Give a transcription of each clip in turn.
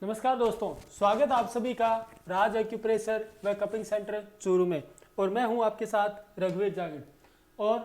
नमस्कार दोस्तों, स्वागत आप सभी का राज एक्यूप्रेशर व कपिंग सेंटर चूरू में। और मैं हूं आपके साथ रघुवीर जागड़। और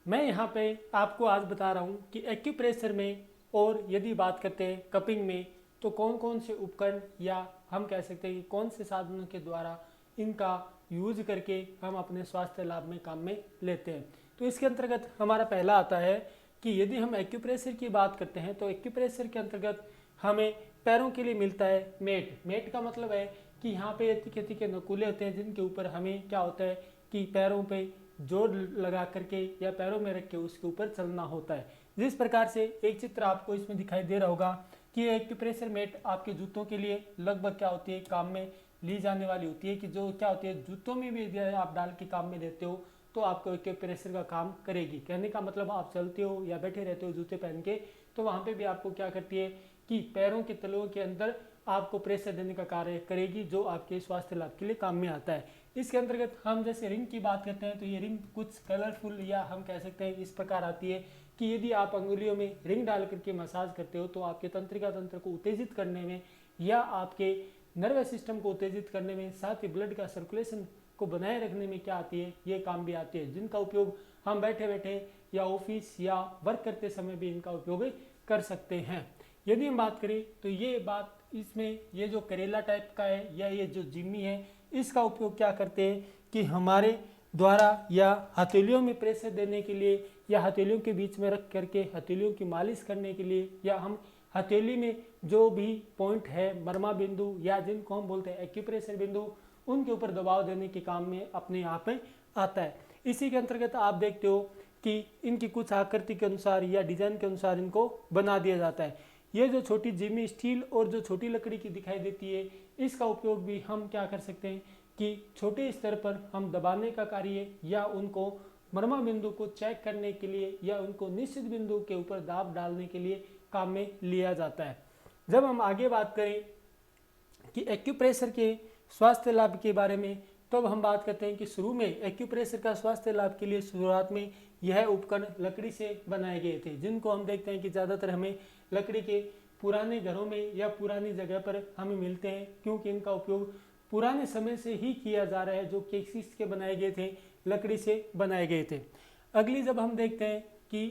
मैं यहां पे आपको आज बता रहा हूं कि एक्यूप्रेशर में और यदि बात करते हैं कपिंग में तो कौन कौन से उपकरण या हम कह सकते हैं कि कौन से साधनों के द्वारा इनका यूज करके हम अपने स्वास्थ्य लाभ में काम में लेते हैं। तो इसके अंतर्गत हमारा पहला आता है कि यदि हम एक्यूप्रेशर की बात करते हैं तो एक्यूप्रेशर के अंतर्गत हमें पैरों के लिए मिलता है मेट। मेट का मतलब है कि यहाँ पे तीखे तीखे नकुले होते हैं जिनके ऊपर हमें क्या होता है कि पैरों पे जोर लगा करके या पैरों में रख के उसके ऊपर चलना होता है। जिस प्रकार से एक चित्र आपको इसमें दिखाई दे रहा होगा कि एक्यूप्रेशर मेट आपके जूतों के लिए लगभग क्या होती है, काम में ली जाने वाली होती है, कि जो क्या होती है जूतों में भी यदि आप डाल के काम में लेते हो तो आपको एक्यूप्रेशर का काम करेगी। कहने का मतलब आप चलते हो या बैठे रहते हो जूते पहन के तो वहाँ पे भी आपको क्या करती है कि पैरों के तलुओं के अंदर आपको प्रेशर देने का कार्य करेगी, जो आपके स्वास्थ्य लाभ के लिए काम में आता है। इसके अंतर्गत हम जैसे रिंग की बात करते हैं तो ये रिंग कुछ कलरफुल या हम कह सकते हैं इस प्रकार आती है कि यदि आप अंगुलियों में रिंग डाल करके मसाज करते हो तो आपके तंत्रिका तंत्र को उत्तेजित करने में या आपके नर्वस सिस्टम को उत्तेजित करने में, साथ ही ब्लड का सर्कुलेशन को बनाए रखने में क्या आती है, ये काम भी आती है, जिनका उपयोग हम बैठे बैठे या ऑफिस या वर्क करते समय भी इनका उपयोग कर सकते हैं। यदि हम बात करें तो ये बात इसमें ये जो करेला टाइप का है या ये जो जिम्मी है इसका उपयोग क्या करते हैं कि हमारे द्वारा या हथेलियों में प्रेशर देने के लिए या हथेलियों के बीच में रख करके हथेलियों की मालिश करने के लिए या हम हथेली में जो भी पॉइंट है मरमा बिंदु या जिनको हम बोलते हैं एक्यूप्रेशर बिंदु उनके ऊपर दबाव देने के काम में अपने आप में आता है। इसी के अंतर्गत आप देखते हो कि इनकी कुछ आकृति के अनुसार या डिजाइन के अनुसार इनको बना दिया जाता है। ये जो छोटी जिमी स्टील और जो छोटी लकड़ी की दिखाई देती है इसका उपयोग भी हम क्या कर सकते हैं कि छोटे स्तर पर हम दबाने का कार्य या उनको मरमा बिंदु को चेक करने के लिए या उनको निश्चित बिंदु के ऊपर दाब डालने के लिए काम में लिया जाता है। जब हम आगे बात करें कि एक्यूप्रेशर के स्वास्थ्य लाभ के बारे में तब हम बात करते हैं कि शुरू में एक्यूप्रेशर का स्वास्थ्य लाभ के लिए शुरुआत में यह उपकरण लकड़ी से बनाए गए थे, जिनको हम देखते हैं कि ज़्यादातर हमें लकड़ी के पुराने घरों में या पुरानी जगह पर हमें मिलते हैं, क्योंकि इनका उपयोग पुराने समय से ही किया जा रहा है, जो किस के बनाए गए थे, लकड़ी से बनाए गए थे। अगली जब हम देखते हैं कि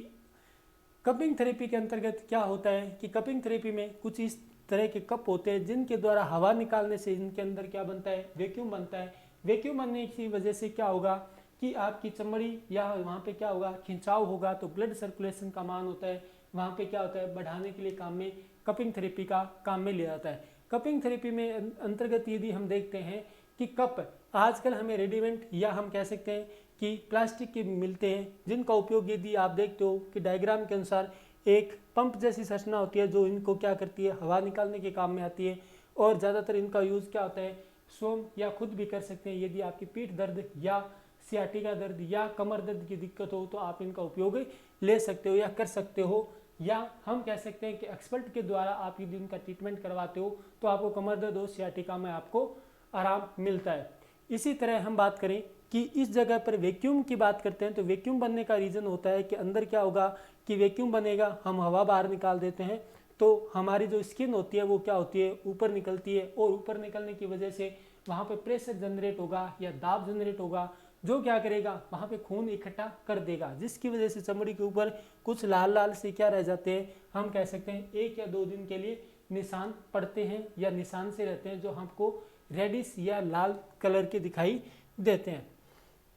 कपिंग थेरेपी के अंतर्गत क्या होता है कि कपिंग थेरेपी में कुछ इस तरह के कप होते हैं जिनके द्वारा हवा निकालने से इनके अंदर क्या बनता है, वैक्यूम बनता है। वैक्यूम बनने की वजह से क्या होगा कि आपकी चमड़ी या वहाँ पे क्या होगा, खिंचाव होगा, तो ब्लड सर्कुलेशन का मान होता है वहाँ पे क्या होता है, बढ़ाने के लिए काम में कपिंग थेरेपी का काम में लिया जाता है। कपिंग थेरेपी में अंतर्गत यदि हम देखते हैं कि कप आजकल हमें रेडीमेड या हम कह सकते हैं कि प्लास्टिक के मिलते हैं, जिनका उपयोग यदि आप देखते हो कि डायग्राम के अनुसार एक पंप जैसी संरचना होती है जो इनको क्या करती है, हवा निकालने के काम में आती है। और ज़्यादातर इनका यूज़ क्या होता है, स्वयं या खुद भी कर सकते हैं। यदि आपकी पीठ दर्द या सियाटिका दर्द या कमर दर्द की दिक्कत हो तो आप इनका उपयोग ले सकते हो या कर सकते हो, या हम कह सकते हैं कि एक्सपर्ट के द्वारा आप यदि इनका ट्रीटमेंट करवाते हो तो आपको कमर दर्द और सियाटिका में आपको आराम मिलता है। इसी तरह हम बात करें कि इस जगह पर वैक्यूम की बात करते हैं तो वैक्यूम बनने का रीज़न होता है कि अंदर क्या होगा कि वैक्यूम बनेगा, हम हवा बाहर निकाल देते हैं तो हमारी जो स्किन होती है वो क्या होती है, ऊपर निकलती है, और ऊपर निकलने की वजह से वहाँ पे प्रेशर जनरेट होगा या दाब जनरेट होगा, जो क्या करेगा वहाँ पे खून इकट्ठा कर देगा, जिसकी वजह से चमड़ी के ऊपर कुछ लाल लाल से क्या रह जाते हैं, हम कह सकते हैं 1 या 2 दिन के लिए निशान पड़ते हैं या निशान से रहते हैं, जो हमको रेडिश या लाल कलर के दिखाई देते हैं।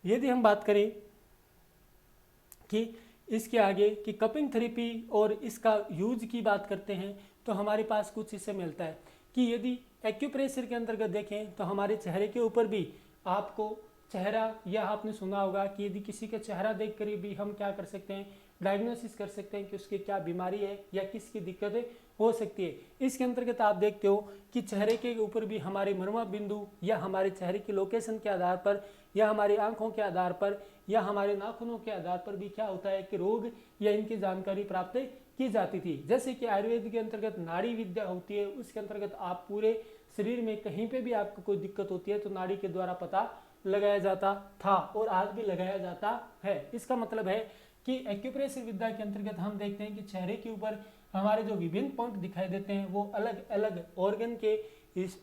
यदि हम बात करें कि इसके आगे कि कपिंग थेरेपी और इसका यूज की बात करते हैं तो हमारे पास कुछ इससे मिलता है कि यदि एक्यूप्रेशर के अंतर्गत देखें तो हमारे चेहरे के ऊपर भी आपको चेहरा, या आपने सुना होगा कि यदि किसी का चेहरा देख कर भी हम क्या कर सकते हैं, डायग्नोसिस कर सकते हैं कि उसकी क्या बीमारी है या किसकी दिक्कतें हो सकती है। इसके अंतर्गत आप देखते हो कि चेहरे के ऊपर भी हमारे मर्मा बिंदु या हमारे चेहरे की लोकेशन के आधार पर या हमारी आंखों के आधार पर या हमारे नाखूनों के आधार पर भी क्या होता है कि रोग या इनकी जानकारी प्राप्त की जाती थी। जैसे कि आयुर्वेद के अंतर्गत नाड़ी विद्या होती है, उसके अंतर्गत आप पूरे शरीर में कहीं पे भी आपको कोई दिक्कत होती है तो नाड़ी के द्वारा पता लगाया जाता था और आज भी लगाया जाता है। इसका मतलब है कि एक्यूप्रेशर विद्या के अंतर्गत हम देखते हैं कि चेहरे के ऊपर हमारे जो विभिन्न पॉइंट दिखाई देते हैं वो अलग अलग ऑर्गन के, इस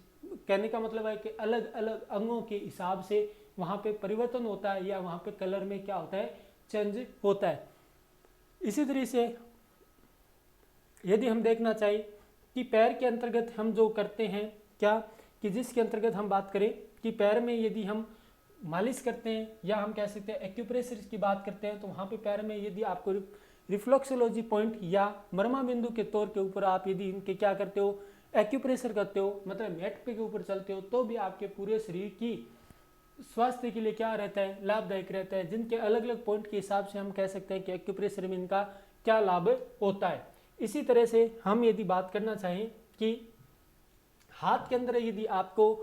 कहने का मतलब है कि अलग अलग अंगों के हिसाब से वहाँ पे परिवर्तन होता है या वहाँ पे कलर में क्या होता है, चेंज होता है। इसी तरह से यदि हम देखना चाहें कि पैर के अंतर्गत हम जो करते हैं क्या, कि जिसके अंतर्गत हम बात करें कि पैर में यदि हम मालिश करते हैं या हम कह सकते हैं एक्यूप्रेशर की बात करते हैं, तो वहाँ पे पैर में यदि आपको रिफ्लेक्सोलॉजी पॉइंट या मर्मा बिंदु के तौर के ऊपर आप यदि इनके क्या करते हो, एक्यूप्रेशर करते हो, मतलब मैट पे के ऊपर चलते हो, तो भी आपके पूरे शरीर की स्वास्थ्य के लिए क्या रहता है, लाभदायक रहता है। जिनके अलग अलग पॉइंट के हिसाब से हम कह सकते हैं कि एक्यूप्रेशर में इनका क्या लाभ होता है। इसी तरह से हम यदि बात करना चाहें कि हाथ के अंदर यदि आपको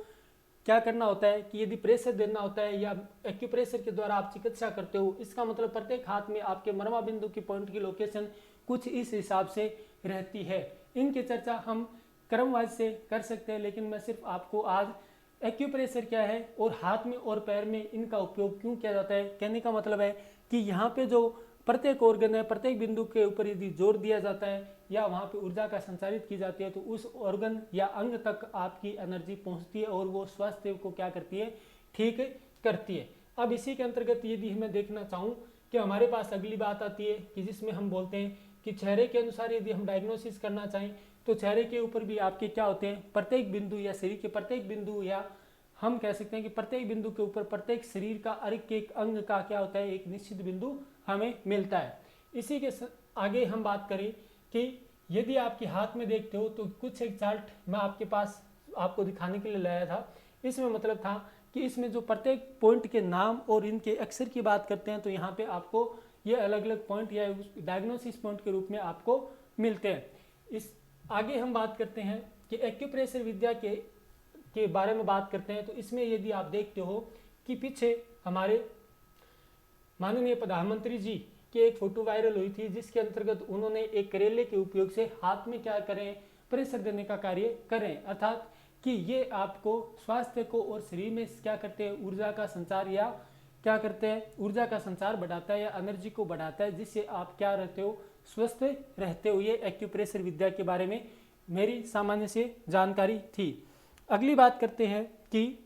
क्या करना होता है कि यदि प्रेशर देना होता है या एक्यूप्रेशर के द्वारा आप चिकित्सा करते हो, इसका मतलब प्रत्येक हाथ में आपके मर्मा बिंदु की पॉइंट की लोकेशन कुछ इस हिसाब से रहती है। इनकी चर्चा हम क्रमवार से कर सकते हैं, लेकिन मैं सिर्फ आपको आज एक्यूप्रेशर क्या है और हाथ में और पैर में इनका उपयोग क्यों किया जाता है, कहने का मतलब है कि यहाँ पे जो प्रत्येक ऑर्गन है, प्रत्येक बिंदु के ऊपर यदि जोर दिया जाता है या वहाँ पे ऊर्जा का संचारित की जाती है, तो उस ऑर्गन या अंग तक आपकी एनर्जी पहुँचती है और वो स्वास्थ्य को क्या करती है, ठीक करती है। अब इसी के अंतर्गत यदि मैं देखना चाहूँ कि हमारे पास अगली बात आती है कि जिसमें हम बोलते हैं कि चेहरे के अनुसार यदि हम डायग्नोसिस करना चाहें, तो चेहरे के ऊपर भी आपके क्या होते हैं, प्रत्येक बिंदु या शरीर के प्रत्येक बिंदु, या हम कह सकते हैं कि प्रत्येक बिंदु के ऊपर प्रत्येक शरीर का एक अंग का क्या होता है, एक निश्चित बिंदु हमें मिलता है। इसी के आगे हम बात करें कि यदि आपके हाथ में देखते हो तो कुछ एक चार्ट मैं आपके पास आपको दिखाने के लिए लाया था। इसमें मतलब था कि इसमें जो प्रत्येक पॉइंट के नाम और इनके अक्षर की बात करते हैं, तो यहाँ पे आपको ये अलग अलग पॉइंट या डायग्नोसिस पॉइंट के रूप में आपको मिलते हैं। इस आगे हम बात करते हैं कि एक्यूप्रेशर विद्या के बारे में बात करते हैं। तो इसमें यदि आप देखते हो कि पीछे हमारे माननीय प्रधानमंत्री जी की एक फोटो वायरल हुई थी, जिसके अंतर्गत उन्होंने एक करेले के उपयोग से हाथ में क्या करें, प्रेशर देने का कार्य करें, अर्थात कि ये आपको स्वास्थ्य को और शरीर में क्या करते हैं, ऊर्जा का संचार या क्या करते हैं, ऊर्जा का संचार बढ़ाता है या एनर्जी को बढ़ाता है, जिससे आप क्या रहते हो, स्वस्थ रहते हो। ये एक्यूप्रेशर विद्या के बारे में मेरी सामान्य से जानकारी थी। अगली बात करते हैं कि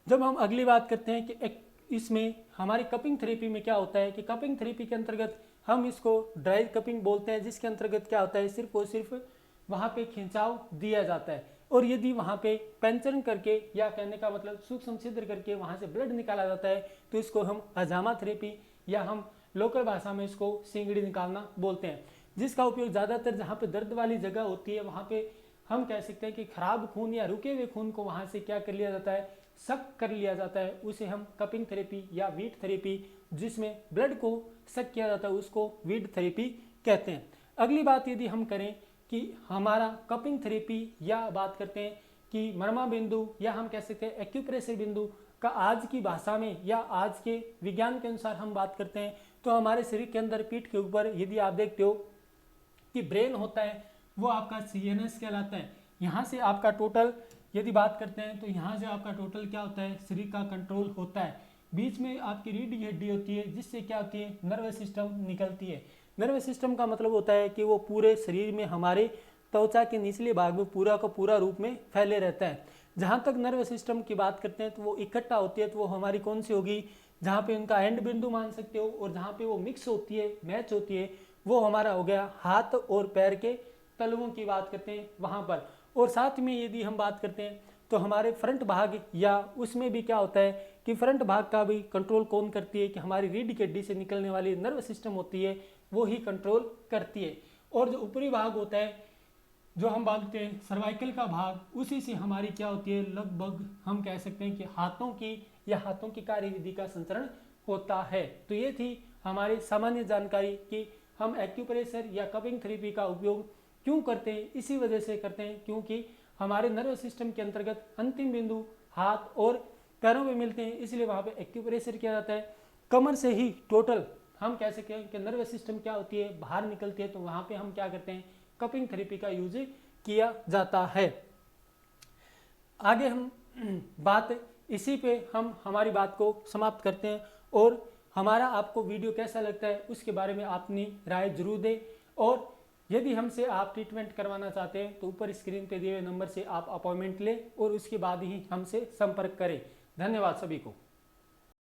जब हम अगली बात करते हैं कि इसमें हमारी कपिंग थेरेपी में क्या होता है कि कपिंग थेरेपी के अंतर्गत हम इसको ड्राई कपिंग बोलते हैं, जिसके अंतर्गत क्या होता है, सिर्फ और सिर्फ वहाँ पे खिंचाव दिया जाता है, और यदि वहाँ पे पेंचरन करके या कहने का मतलब सूक्ष्म छिद्र करके वहाँ से ब्लड निकाला जाता है, तो इसको हम हजामा थेरेपी या हम लोकल भाषा में इसको सिंगड़ी निकालना बोलते हैं, जिसका उपयोग ज़्यादातर जहाँ पे दर्द वाली जगह होती है वहाँ पे हम कह सकते हैं कि खराब खून या रुके हुए खून को वहाँ से क्या कर लिया जाता है, सक कर लिया जाता है, उसे हम कपिंग थेरेपी या वीट थेरेपी, जिसमें ब्लड को सक किया जाता है, उसको वीट थेरेपी कहते हैं। अगली बात यदि हम करें कि हमारा कपिंग थेरेपी या बात करते हैं कि मर्मा बिंदु या हम कह सकते हैं एक्यूप्रेशर बिंदु का आज की भाषा में या आज के विज्ञान के अनुसार हम बात करते हैं, तो हमारे शरीर के अंदर पीठ के ऊपर यदि आप देखते हो कि ब्रेन होता है, वो आपका CNS कहलाता है। यहाँ से आपका टोटल यदि बात करते हैं तो यहाँ से आपका टोटल क्या होता है, शरीर का कंट्रोल होता है। बीच में आपकी रीढ़ की हड्डी होती है, जिससे क्या होती है, नर्वस सिस्टम निकलती है। नर्वस सिस्टम का मतलब होता है कि वो पूरे शरीर में हमारे त्वचा के निचले भाग में पूरा का पूरा रूप में फैले रहता है। जहाँ तक नर्वस सिस्टम की बात करते हैं तो वो इकट्ठा होती है, तो वो हमारी कौन सी होगी, जहाँ पे उनका एंड बिंदु मान सकते हो, और जहाँ पे वो मिक्स होती है, मैच होती है, वो हमारा हो गया हाथ और पैर के तलवों की बात करते हैं वहाँ पर। और साथ में यदि हम बात करते हैं तो हमारे फ्रंट भाग या उसमें भी क्या होता है कि फ्रंट भाग का भी कंट्रोल कौन करती है, कि हमारी रीढ़ की हड्डी से निकलने वाली नर्व सिस्टम होती है, वो ही कंट्रोल करती है। और जो ऊपरी भाग होता है, जो हम बोलते हैं सर्वाइकल का भाग, उसी से हमारी क्या होती है, लगभग हम कह सकते हैं कि हाथों की कार्यविधि का संचरण होता है। तो ये थी हमारी सामान्य जानकारी कि हम एक्यूप्रेशर या कपिंग थेरेपी का उपयोग क्यों करते हैं। इसी वजह से करते हैं क्योंकि हमारे नर्वस सिस्टम के अंतर्गत अंतिम बिंदु हाथ और पैरों में मिलते हैं, इसलिए वहाँ पे एक्यूप्रेशर किया जाता है। कमर से ही टोटल हम कह सकते हैं कि नर्वस सिस्टम क्या होती है, बाहर निकलती है, तो वहाँ पे हम क्या करते हैं, कपिंग थेरेपी का यूज किया जाता है। आगे हम बात इसी पे हम हमारी बात को समाप्त करते हैं, और हमारा आपको वीडियो कैसा लगता है उसके बारे में अपनी राय जरूर दें। और यदि हमसे आप ट्रीटमेंट करवाना चाहते हैं तो ऊपर स्क्रीन पे दिए हुए नंबर से आप अपॉइंटमेंट लें और उसके बाद ही हमसे संपर्क करें। धन्यवाद सभी को।